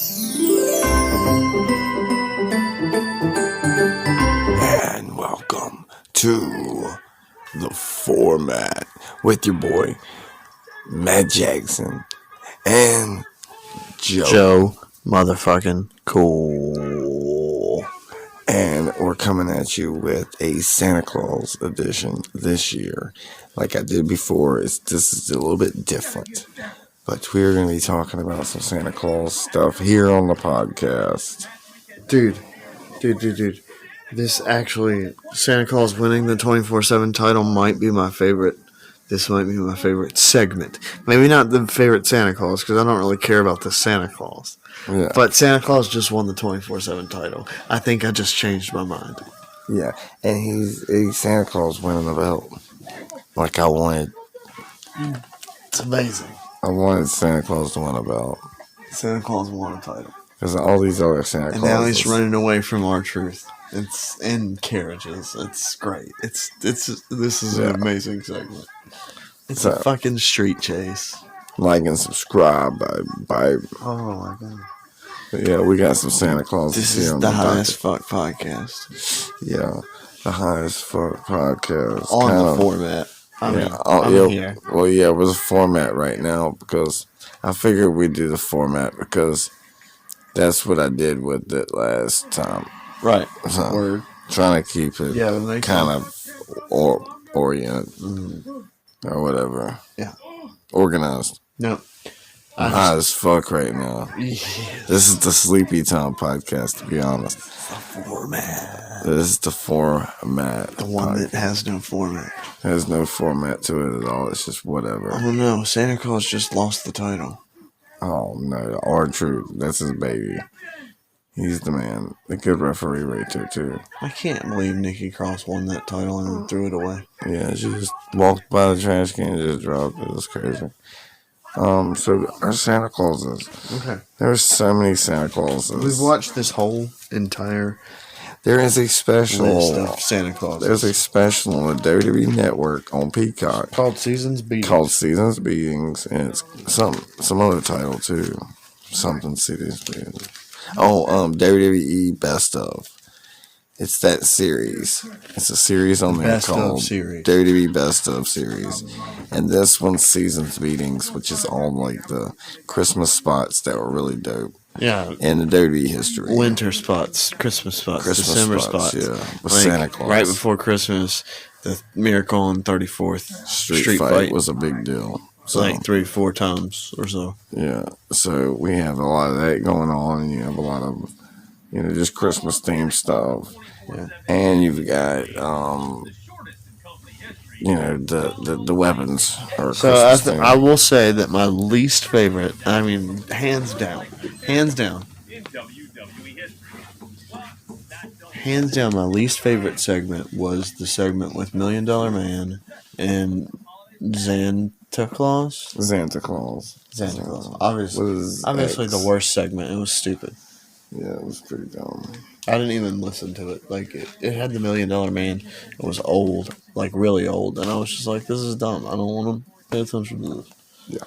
And welcome to the Format with your boy Matt Jackson and Joe motherfucking cool. And we're coming at you with a Santa Claus edition this year. Like I did before, this is a little bit different. But we're going to be talking about some Santa Claus stuff here on the podcast. Dude. This actually, Santa Claus winning the 24/7 title might be my favorite. This might be my favorite segment. Maybe not the favorite Santa Claus, because I don't really care about the Santa Claus. Yeah. But Santa Claus just won the 24/7 title. I think I just changed my mind. Yeah, and he's Santa Claus winning the belt. Like I wanted. It's amazing. I wanted Santa Claus to win a belt. Santa Claus won a title. Because all these other Santa Clauses. And now he's running away from R-Truth. It's in carriages. It's great. This is an amazing segment. It's a fucking street chase. Like and subscribe by Oh my god. Yeah, we got some Santa Claus. This is the highest fuck podcast. Yeah, the highest fuck podcast. On the format. I'm here. Well, yeah, it was a format right now because I figured we'd do the format because that's what I did with it last time. Right. So, Word. Trying to keep it kind of oriented or whatever. Yeah. Organized. No. I'm high as fuck right now. Yes. This is the Sleepy Time podcast, to be honest. The format. This is the format. The one that has no format. There's no format to it at all. It's just whatever. Oh no, Santa Claus just lost the title. Oh no, R-Truth. That's his baby. He's the man. A good referee right there, too. I can't believe Nikki Cross won that title and then threw it away. Yeah, she just walked by the trash can and just dropped it. It was crazy. So our Santa Clauses. Okay. There's so many Santa Clauses. We've watched this whole entire There is a special list of Santa Clauses. There's a special on the WWE Network on Peacock called Season's Beatings. And it's some other title too. Something Season's Beatings. Oh, WWE Best Of. It's that series. It's a series on there called WWE Best Of series. And this one's Season's Beatings, which is all like the Christmas spots that were really dope. Yeah. In the WWE history. Winter spots, Christmas spots, December spots. Yeah. With like, Santa Claus. Right before Christmas, the Miracle on 34th Street fight was a big deal. So, like 3-4 times or so. Yeah. So we have a lot of that going on, and you have a lot of, just Christmas themed stuff. Yeah. And you've got, the weapons. So I will say that my least favorite, I mean, hands down, my least favorite segment was the segment with $1 Million Man and Santa Claus. Obviously the worst segment. It was stupid. Yeah, it was pretty dumb. I didn't even listen to it. Like, it had the $1 Million Man. It was old, like really old. And I was just like, this is dumb. I don't want to pay attention to this. Yeah.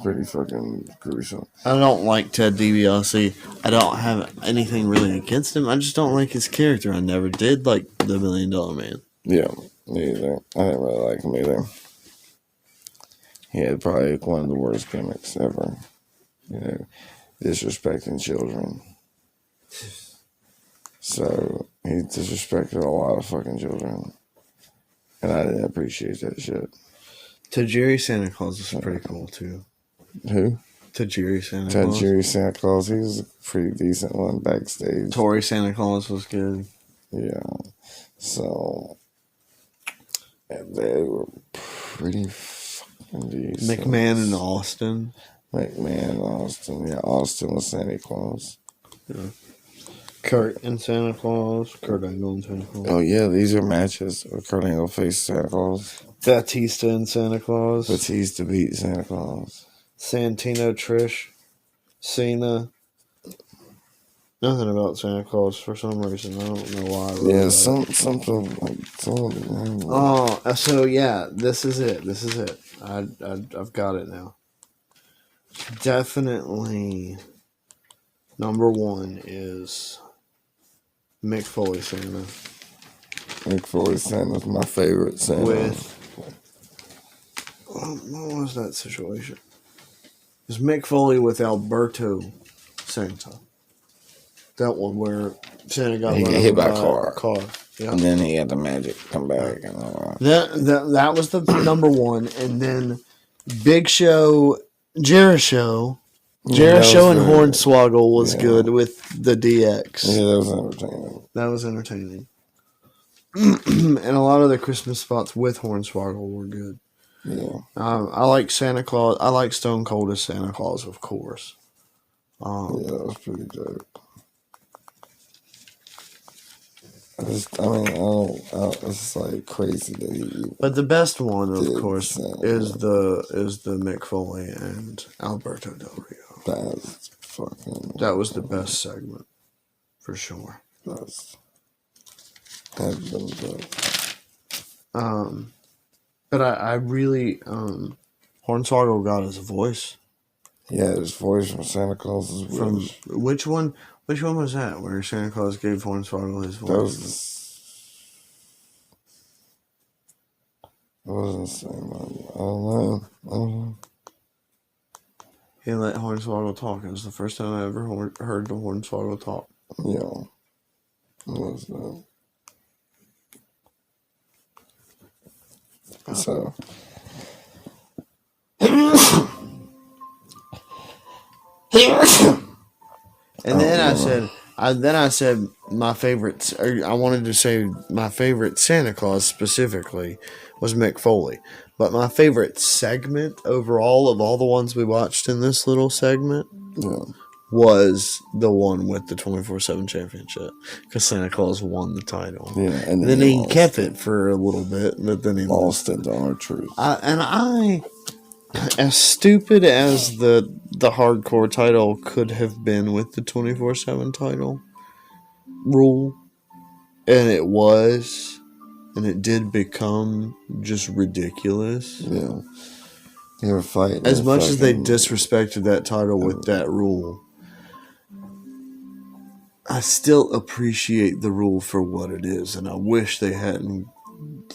Pretty fucking gruesome. I don't like Ted DiBiase. I don't have anything really against him. I just don't like his character. I never did like the $1 Million Man. Yeah, me either. I didn't really like him either. He had probably one of the worst gimmicks ever. Disrespecting children. So, he disrespected a lot of fucking children. And I didn't appreciate that shit. Tajiri Santa Claus is pretty cool, too. Who? Tajiri Santa Claus. Tajiri Santa Claus. He was a pretty decent one backstage. Tori Santa Claus was good. Yeah. So, they were pretty fucking decent. McMahon and Austin. Yeah, Austin was Santa Claus. Yeah. Kurt and Santa Claus. Kurt Angle and Santa Claus. Oh, yeah, these are matches. Kurt Angle faced Santa Claus. Batista and Santa Claus. Batista beat Santa Claus. Santino, Trish. Cena. Nothing about Santa Claus for some reason. I don't know why. Yeah, something like... Oh, so yeah, this is it. I've got it now. Definitely Number 1 is Mick Foley Santa. Mick Foley Santa's my favorite Santa. What was that situation? It was Mick Foley with Alberto Santa. That one where Santa got hit by a car. Yeah. And then he had the magic come back. And all that was the number 1. And then Big Show, Jericho and Hornswoggle was good with the DX. Yeah, that was entertaining. That was entertaining. And a lot of the Christmas spots with Hornswoggle were good. Yeah. I like Santa Claus. I like Stone Cold as Santa Claus, of course. Yeah, that was pretty dope. It's like crazy that he. But the best one, of course, is the Mick Foley and Alberto Del Rio. That was the best segment, for sure. That's been good. But I really Hornswoggle got his voice. Yeah, his voice from Santa Claus's voice. From which one? Which one was that? Where Santa Claus gave Hornswoggle his voice? That wasn't the same one. I don't know. He let Hornswoggle talk. It was the first time I ever heard the Hornswoggle talk. Yeah. It was So. And then I said my favorite. I wanted to say my favorite Santa Claus specifically was Mick Foley, but my favorite segment overall of all the ones we watched in this little segment was the one with the 24/7 championship because Santa Claus won the title. Yeah, and then he kept it for a little bit, but then he lost it to R-Truth. As stupid as the hardcore title could have been with the 24/7 title rule, and it was, and it did become just ridiculous. Yeah. They were fighting. As much as they disrespected that title with that rule, I still appreciate the rule for what it is, and I wish they hadn't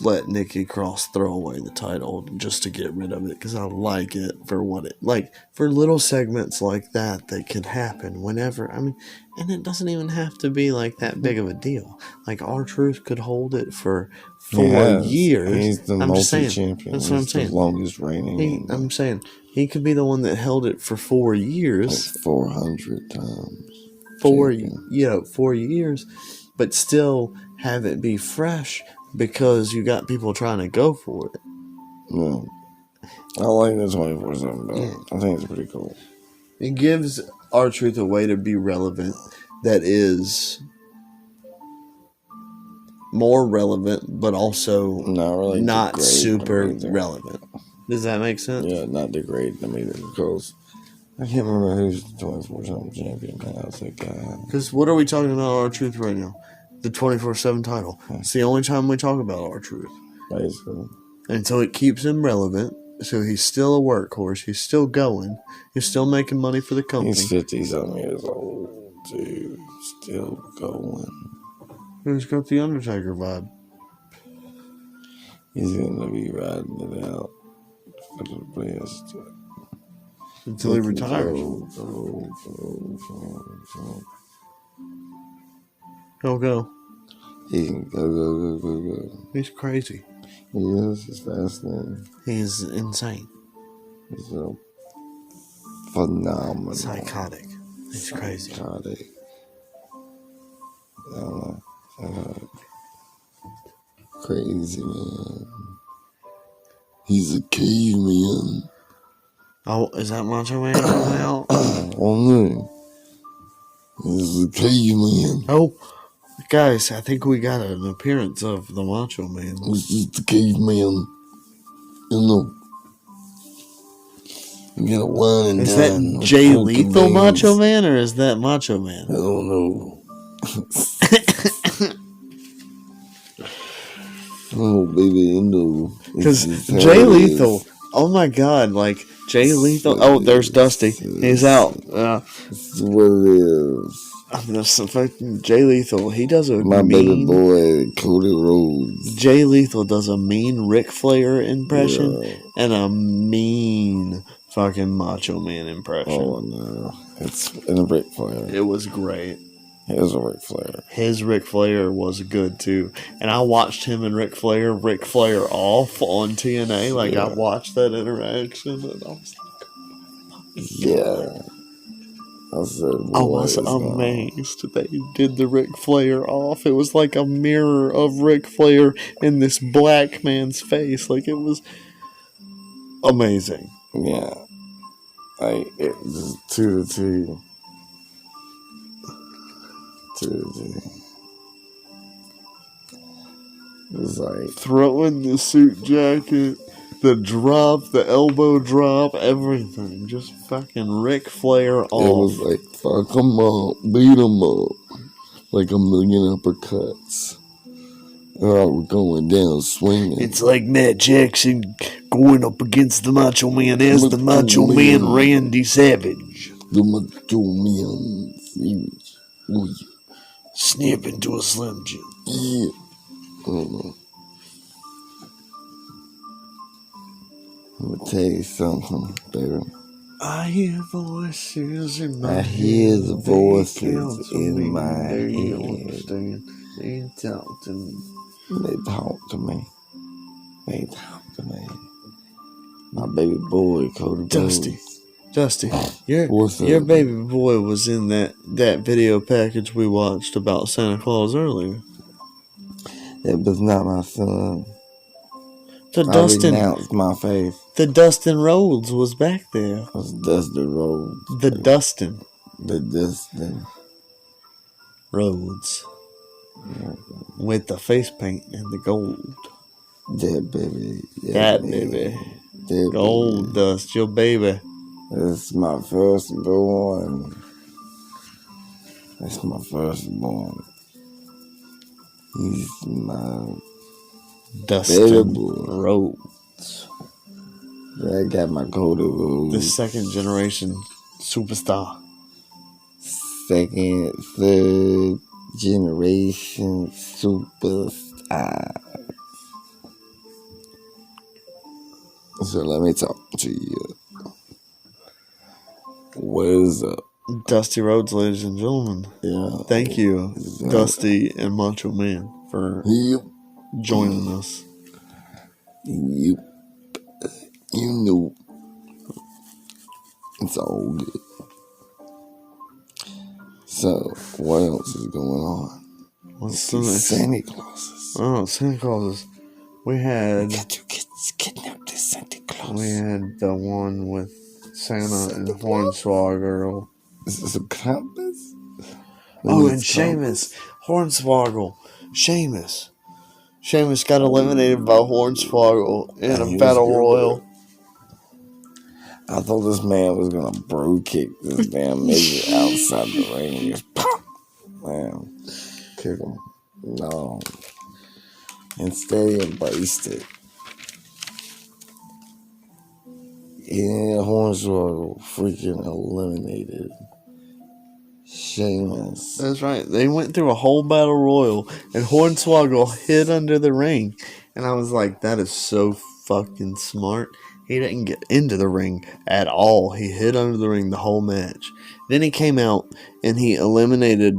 let Nikki Cross throw away the title just to get rid of it, because I like it for what it, like, for little segments like that could happen whenever. I mean, and it doesn't even have to be like that big of a deal. Like, R-Truth could hold it for 4 years. He's the multi-champion. That's what I'm saying. The longest reigning. I'm saying he could be the one that held it for 4 years. Like 400 times. 4 years, but still have it be fresh because you got people trying to go for it. Yeah. I like the 24/7 belt. Yeah. I think it's pretty cool. It gives R-Truth a way to be relevant that is more relevant, but also not super relevant. Does that make sense? Yeah, not degrade. I mean, because I can't remember who's the 24/7 champion. I was like, because what are we talking about R-Truth right now? The 24/7 title. It's the only time we talk about R-Truth. Basically. And so it keeps him relevant. So he's still a workhorse. He's still going. He's still making money for the company. He's 50-something years old, dude. Still going. He's got the Undertaker vibe. He's going to be riding it out for the best. Until he retires. He'll go. He can go. He's crazy. He is. He's fascinating. He's insane. He's phenomenal. Psychotic. He's crazy. Psychotic. I don't know. Crazy, man. He's a caveman. Oh, is that Macho Man coming out? Oh, no. He's a caveman. Oh, guys, I think we got an appearance of the Macho Man. This is the caveman. You get a wine and is dine. That Jay Lethal Macho Man, or is that Macho Man? I don't know. Oh, baby, because Jay Lethal, oh my God, like, Jay Lethal. Oh, there's Dusty. He's out. It's what it is. Jay Lethal. He does a My baby mean. boy, Cody Rhodes. Jay Lethal does a mean Ric Flair impression Yeah. and a mean fucking Macho Man impression. Oh no, it's in a Ric Flair. It was great. It was a Ric Flair. His Ric Flair was good too, and I watched him and Ric Flair off on TNA. Like I watched that interaction, and I was like, yeah. I was amazed they did the Ric Flair off. It was like a mirror of Ric Flair in this black man's face. Like it was amazing. Yeah. Like it was 2 to 2. 2 to 2. It was like throwing the suit jacket, the drop, the elbow drop, everything. Just fucking Ric Flair off. It was like, fuck them up, beat them up. Like a million uppercuts. Alright, we're going down swinging. It's like Matt Jackson going up against the Macho Man as the Macho Man Randy Savage. The Macho Man Savage. Oh, yeah. Snap into a Slim Jim. Yeah. I don't know. I'm gonna tell you something, baby. I hear voices in my head. I hear the voices in my head. head. They talk to me. They talk to me. They talk to me. My baby boy, Cody Dusty. Dusty, What's your up? baby boy was in that video package we watched about Santa Claus earlier. It was not my son. The I renounced my faith. The Dustin Rhodes was back there. It was Dustin Rhodes. The Dustin Rhodes. With the face paint and the gold. That baby. That baby. That Gold baby. Dust, your baby. That's my firstborn. That's my firstborn. He's my Dustin baby boy. Rhodes. I got my Cody Rhodes. The second generation superstar. Second, third generation superstar. So let me talk to you. What is up? Dusty Rhodes, ladies and gentlemen. Yeah. Thank you, Dusty and Macho Man, for Yep. joining us. Yep. You know. It's all good. So, what else is going on? What's the next? Santa Clauses. Oh, Santa Clauses. We had Got to kidnap this Santa Claus. we had the one with Santa and Hornswoggle. Is this a compass? Oh, and Sheamus. Hornswoggle. Sheamus. Sheamus got eliminated by Hornswoggle in a battle royal. I thought this man was gonna bro kick this damn midget outside the ring and just pop. Man, kick him. No. Instead, he embraced it. Yeah, Hornswoggle freaking eliminated Sheamus. That's right. They went through a whole battle royal, and Hornswoggle hid under the ring. And I was like, that is so fucking smart. He didn't get into the ring at all. He hid under the ring the whole match. Then he came out, and he eliminated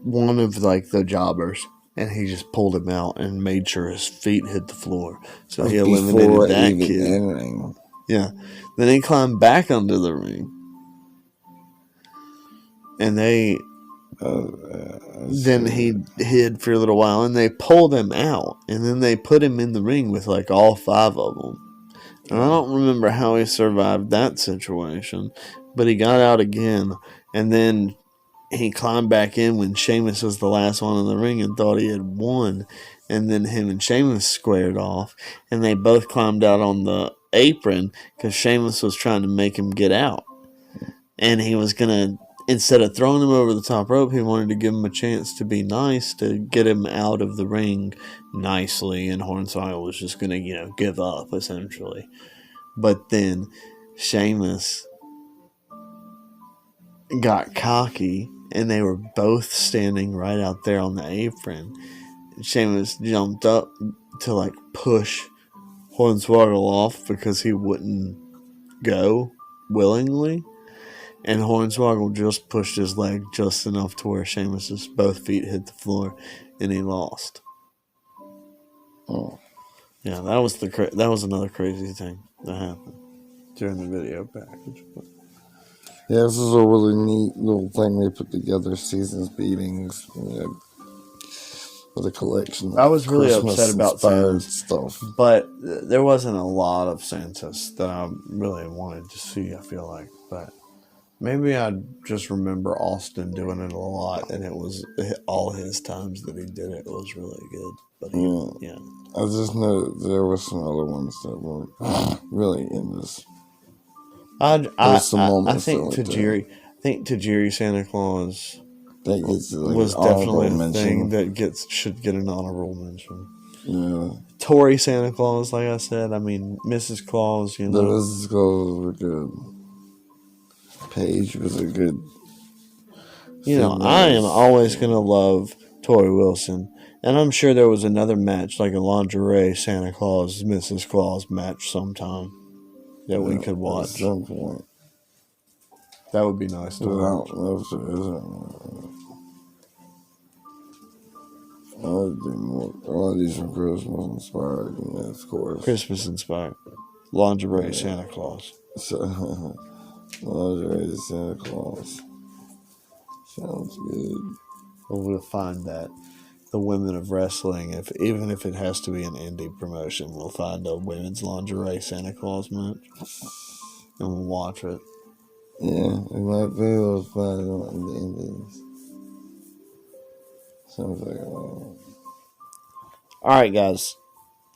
one of, like, the jobbers. And he just pulled him out and made sure his feet hit the floor. So he eliminated that kid. Entering. Yeah. Then he climbed back under the ring. And they... then he hid for a little while, and they pulled him out. And then they put him in the ring with, like, all 5 of them. And I don't remember how he survived that situation. But he got out again. And then he climbed back in when Sheamus was the last one in the ring and thought he had won. And then him and Sheamus squared off. And they both climbed out on the apron because Sheamus was trying to make him get out. And he was going to, instead of throwing him over the top rope, he wanted to give him a chance to be nice, to get him out of the ring nicely. And Hornswoggle was just going to, give up, essentially. But then Sheamus got cocky, and they were both standing right out there on the apron. Sheamus jumped up to like push Hornswoggle off because he wouldn't go willingly, and Hornswoggle just pushed his leg just enough to where Sheamus's both feet hit the floor, and he lost. Oh. Yeah, that was another crazy thing that happened during the video package. But Yeah, this is a really neat little thing they put together. Seasons beatings, with a collection. I was really Christmas upset about inspired Santos, stuff. but there wasn't a lot of Santos that I really wanted to see. I feel like, but maybe I just remember Austin doing it a lot, and it was all his times that he did it was really good. But yeah. I just know there were some other ones that were really in this. I think like Tajiri Santa Claus that gets like was definitely a mention. thing that should get an honorable mention. Yeah. Tori Santa Claus, like I said. I mean, Mrs. Claus, The Mrs. Claus were good. Paige was a good. I am always going to love Tori Wilson. And I'm sure there was another match, like a lingerie Santa Claus, Mrs. Claus match sometime that we could watch. At some point. That would be nice to watch. I don't know if there isn't. I want to do more. I want to do some Christmas inspired, of course. Christmas inspired. Lingerie Santa Claus. So, lingerie Santa Claus. Sounds good. We'll find that. The women of wrestling, even if it has to be an indie promotion, we'll find a women's lingerie Santa Claus match. And we'll watch it. Yeah, it might be able to find it on the Indians. Sounds like Alright, guys.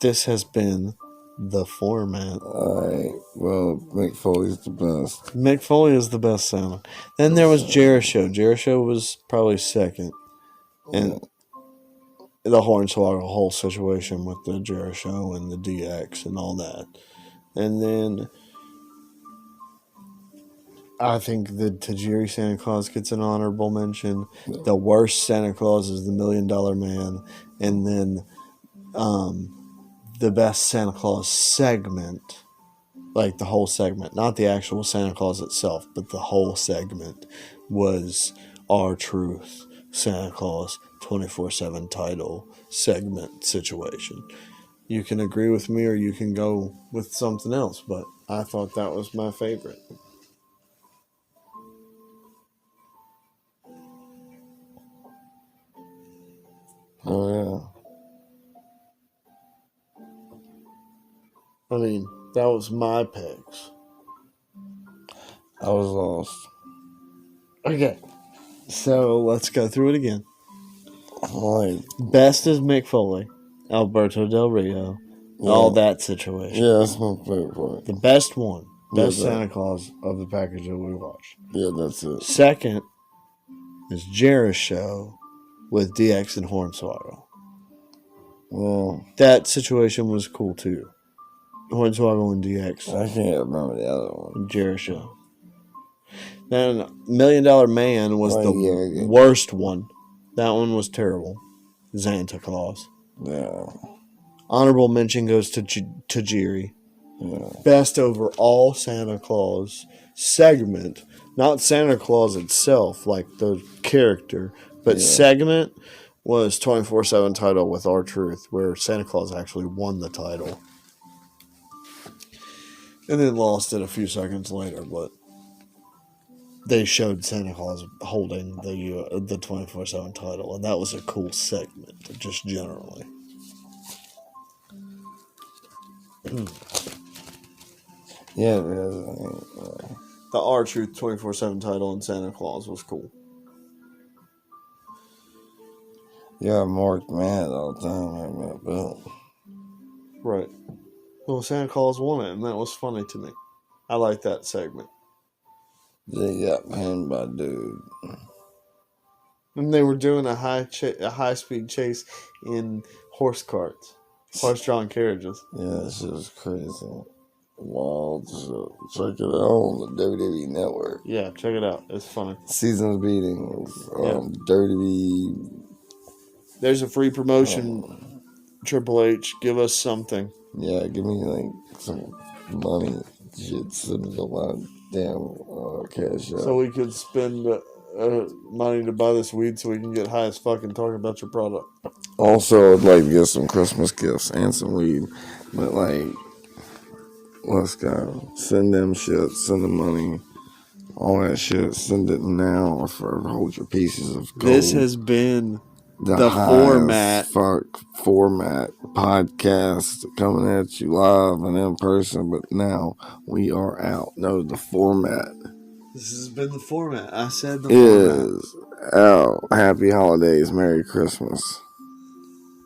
This has been the Formatt. Alright, well, Mick Foley's the best. Mick Foley is the best Santa. Then there was Jericho. Jericho was probably second. And the Hornswoggle whole situation with the Jericho and the DX and all that. And then I think the Tajiri Santa Claus gets an honorable mention. The worst Santa Claus is the $1 Million Man. And then the best Santa Claus segment, like the whole segment, not the actual Santa Claus itself, but the whole segment was R-Truth Santa Claus 24/7 title segment situation. You can agree with me or you can go with something else, but I thought that was my favorite. Oh, yeah. I mean, that was my picks. I was lost. Okay, so let's go through it again. Alright. Best is Mick Foley, Alberto Del Rio, all that situation. Yeah, that's my favorite part. The best one, best Santa Claus of the package that we watched. Yeah, that's it. Second is Jericho with DX and Hornswoggle. Well, that situation was cool too. Hornswoggle and DX. I can't remember the other one. Jericho. Then $1 Million Man was the worst one. That one was terrible. Santa Claus. Yeah. Honorable mention goes to Tajiri. Yeah. Best overall Santa Claus segment. Not Santa Claus itself, like the character, but segment was 24/7 title with R-Truth, where Santa Claus actually won the title. And then lost it a few seconds later, but they showed Santa Claus holding the 24/7 title, and that was a cool segment, just generally. Yeah, the R-Truth 24/7 title in Santa Claus was cool. Yeah, Mark mad all the time at that belt. Right. Well, Santa Claus won it, and that was funny to me. I like that segment. They got pinned by dude. And they were doing a high-speed chase in horse carts. Horse-drawn carriages. Yeah, that shit was crazy. Wild shit. Check it out on the WWE Network. Yeah, check it out. It's funny. Seasons beating. Dirty. There's a free promotion. Triple H, give us something. Yeah, give me like some money. Shit, send it to my damn cash out. So we could spend money to buy this weed so we can get high as fuck and talk about your product. Also, I'd like to get some Christmas gifts and some weed. But like, let's go. Send them shit. Send the money. All that shit. Send it now or for hold your pieces of gold. This has been the Formatt. Formatt podcast coming at you live and in person, but now we are out. No, the Formatt. This has been the Formatt. I said the Formatt is out. Happy holidays. Merry Christmas.